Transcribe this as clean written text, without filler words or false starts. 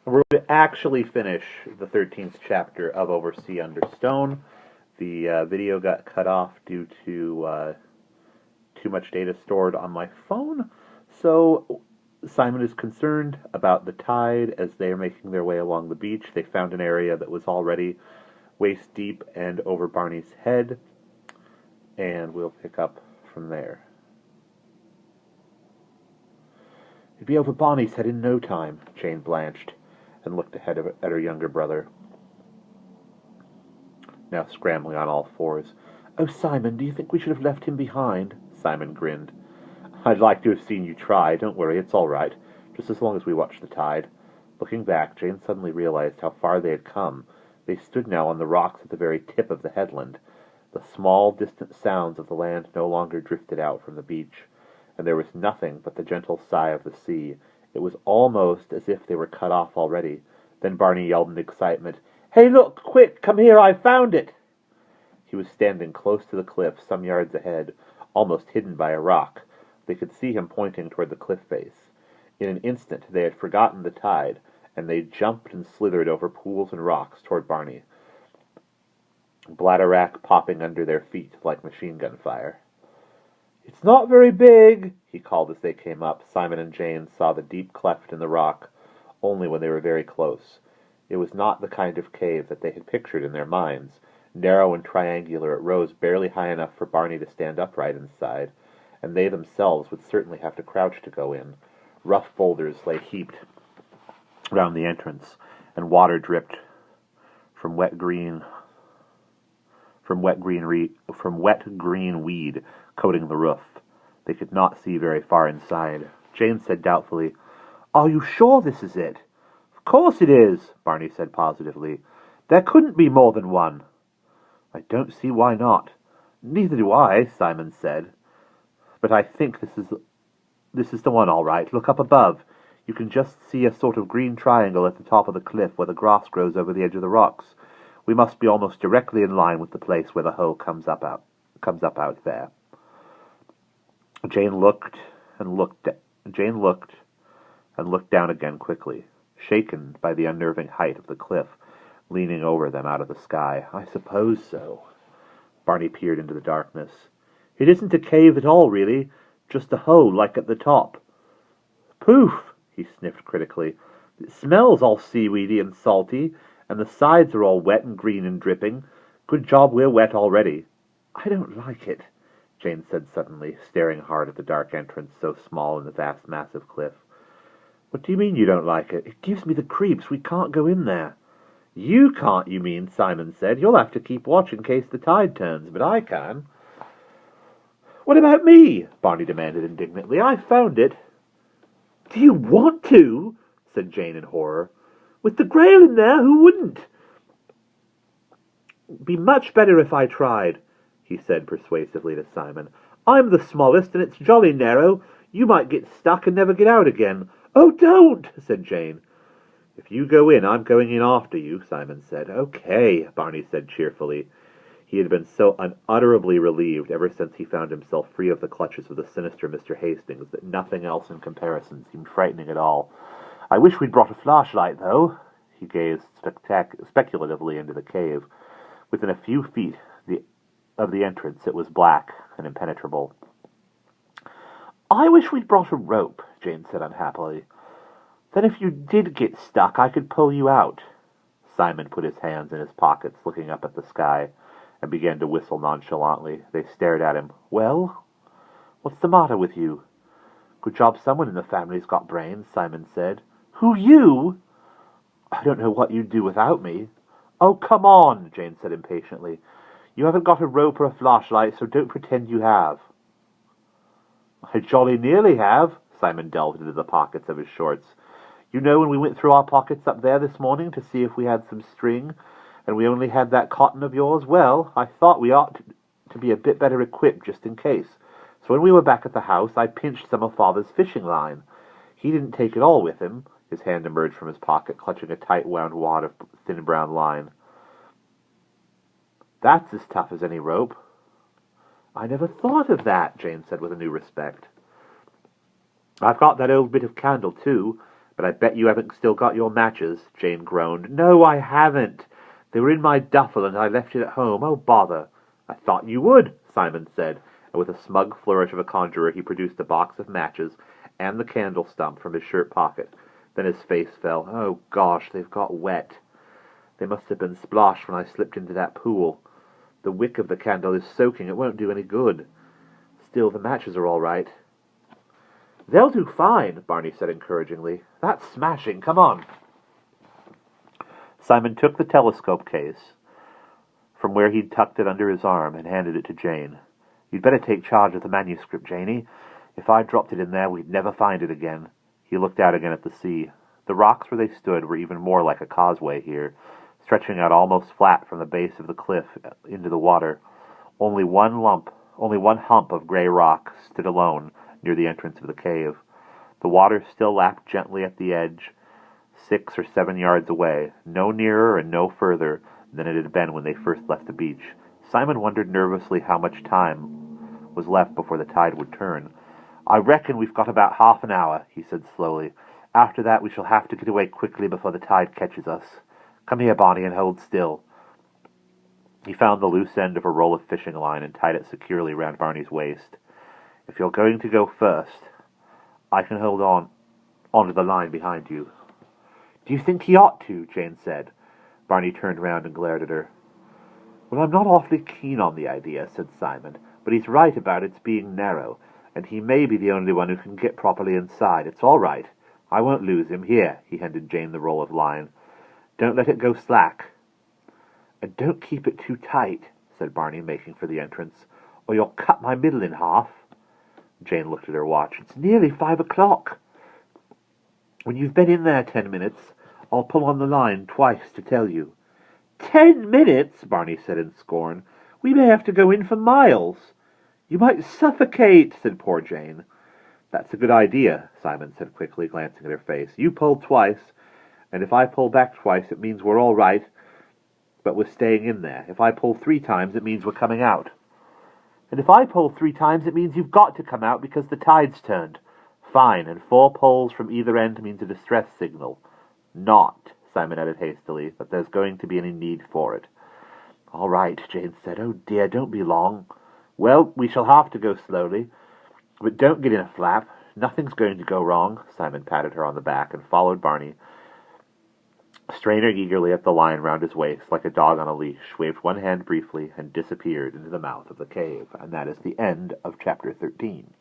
We're going to actually finish the 13th chapter of Oversea Under Stone. The video got cut off due to too much data stored on my phone. So Simon is concerned about the tide as they are making their way along the beach. They found an area that was already waist deep and over Barney's head, and we'll pick up from there. It'd be over Barney's head in no time, Jane blanched, and looked ahead at her younger brother, now scrambling on all fours. Oh, Simon, do you think we should have left him behind? Simon grinned. I'd like to have seen you try. Don't worry, it's all right, just as long as we watch the tide. Looking back, Jane suddenly realized how far they had come. They stood now on the rocks at the very tip of the headland. The small, distant sounds of the land no longer drifted out from the beach, and there was nothing but the gentle sigh of the sea. It was almost as if they were cut off already. Then Barney yelled in excitement, Hey, look, quick, come here, I found it! He was standing close to the cliff, some yards ahead, almost hidden by a rock. They could see him pointing toward the cliff face. In an instant they had forgotten the tide, and they jumped and slithered over pools and rocks toward Barney, bladder-wrack popping under their feet like machine-gun fire. It's not very big, he called as they came up. Simon and Jane saw the deep cleft in the rock only when they were very close. It was not the kind of cave that they had pictured in their minds. Narrow and triangular, it rose barely high enough for Barney to stand upright inside, and they themselves would certainly have to crouch to go in. Rough boulders lay heaped round the entrance, and water dripped from wet green weed coating the roof. They could not see very far inside. Jane said doubtfully, Are you sure this is it? Of course it is, Barney said positively. There couldn't be more than one. I don't see why not. Neither do I, Simon said. But I think this is the one all right. Look up above. You can just see a sort of green triangle at the top of the cliff where the grass grows over the edge of the rocks. We must be almost directly in line with the place where the hole comes up out there. Jane looked and looked down again quickly, shaken by the unnerving height of the cliff leaning over them out of the sky. I suppose so. Barney peered into the darkness. It isn't a cave at all, really. Just a hole, like at the top. Poof! He sniffed critically. It smells all seaweedy and salty, and the sides are all wet and green and dripping. Good job we're wet already. I don't like it, Jane said suddenly, staring hard at the dark entrance so small in the vast massive cliff. What do you mean you don't like it? It gives me the creeps. We can't go in there. You can't, you mean, Simon said. You'll have to keep watch in case the tide turns, but I can. What about me? Barney demanded indignantly. I found it. Do you want to? Said Jane in horror. With the Grail in there, who wouldn't? Be much better if I tried, he said persuasively to Simon. I'm the smallest, and it's jolly narrow. You might get stuck and never get out again. Oh, don't, said Jane. If you go in, I'm going in after you, Simon said. Okay, Barney said cheerfully. He had been so unutterably relieved ever since he found himself free of the clutches of the sinister Mr. Hastings that nothing else in comparison seemed frightening at all. I wish we'd brought a flashlight, though. He gazed speculatively into the cave. Within a few feet of the entrance, it was black and impenetrable. I wish we'd brought a rope, Jane said unhappily. Then if you did get stuck, I could pull you out. Simon put his hands in his pockets, looking up at the sky, and began to whistle nonchalantly. They stared at him. Well? What's the matter with you? Good job someone in the family's got brains, Simon said. Who, you? I don't know what you'd do without me. Oh, come on, Jane said impatiently. You haven't got a rope or a flashlight, so don't pretend you have. I jolly nearly have, Simon delved into the pockets of his shorts. You know when we went through our pockets up there this morning to see if we had some string, and we only had that cotton of yours? Well, I thought we ought to be a bit better equipped just in case. So when we were back at the house, I pinched some of Father's fishing line. He didn't take it all with him. His hand emerged from his pocket, clutching a tight-wound wad of thin brown line. That's as tough as any rope. I never thought of that, Jane said with a new respect. I've got that old bit of candle, too, But I bet you haven't still got your matches, Jane groaned. No, I haven't. They were in my duffel and I left it at home. Oh, bother. I thought you would, Simon said, and with a smug flourish of a conjurer he produced a box of matches and the candle stump from his shirt pocket. Then his face fell. Oh, gosh, they've got wet. They must have been splashed when I slipped into that pool. The wick of the candle is soaking. It won't do any good. Still, the matches are all right. They'll do fine, Barney said encouragingly. That's smashing. Come on. Simon took the telescope case from where he'd tucked it under his arm and handed it to Jane. You'd better take charge of the manuscript, Janie. If I dropped it in there, we'd never find it again. He looked out again at the sea. The rocks where they stood were even more like a causeway here, stretching out almost flat from the base of the cliff into the water. Only one hump of gray rock stood alone near the entrance of the cave. The water still lapped gently at the edge, 6 or 7 yards away, no nearer and no further than it had been when they first left the beach. Simon wondered nervously how much time was left before the tide would turn. I reckon we've got about half an hour, he said slowly. After that we shall have to get away quickly before the tide catches us. Come here, Barney, and hold still. He found the loose end of a roll of fishing line and tied it securely round Barney's waist. If you're going to go first, I can hold onto the line behind you. Do you think he ought to? Jane said. Barney turned round and glared at her. Well, I'm not awfully keen on the idea, said Simon, but he's right about its being narrow, and he may be the only one who can get properly inside. It's all right. I won't lose him. Here, he handed Jane the roll of line. Don't let it go slack. And don't keep it too tight, said Barney, making for the entrance, or you'll cut my middle in half. Jane looked at her watch. It's nearly 5 o'clock. When you've been in there 10 minutes, I'll pull on the line twice to tell you. 10 minutes, Barney said in scorn. We may have to go in for miles. You might suffocate, said poor Jane. That's a good idea, Simon said quickly, glancing at her face. You pulled twice, and if I pull back twice, it means we're all right, but we're staying in there. If I pull 3 times, it means we're coming out. And if I pull 3 times, it means you've got to come out because the tide's turned. Fine, and 4 pulls from either end means a distress signal. Not, Simon added hastily, that there's going to be any need for it. All right, Jane said. Oh dear, don't be long. Well, we shall have to go slowly, but don't get in a flap. Nothing's going to go wrong. Simon patted her on the back and followed Barney, straining eagerly at the line round his waist like a dog on a leash, waved one hand briefly, and disappeared into the mouth of the cave. And that is the end of Chapter 13.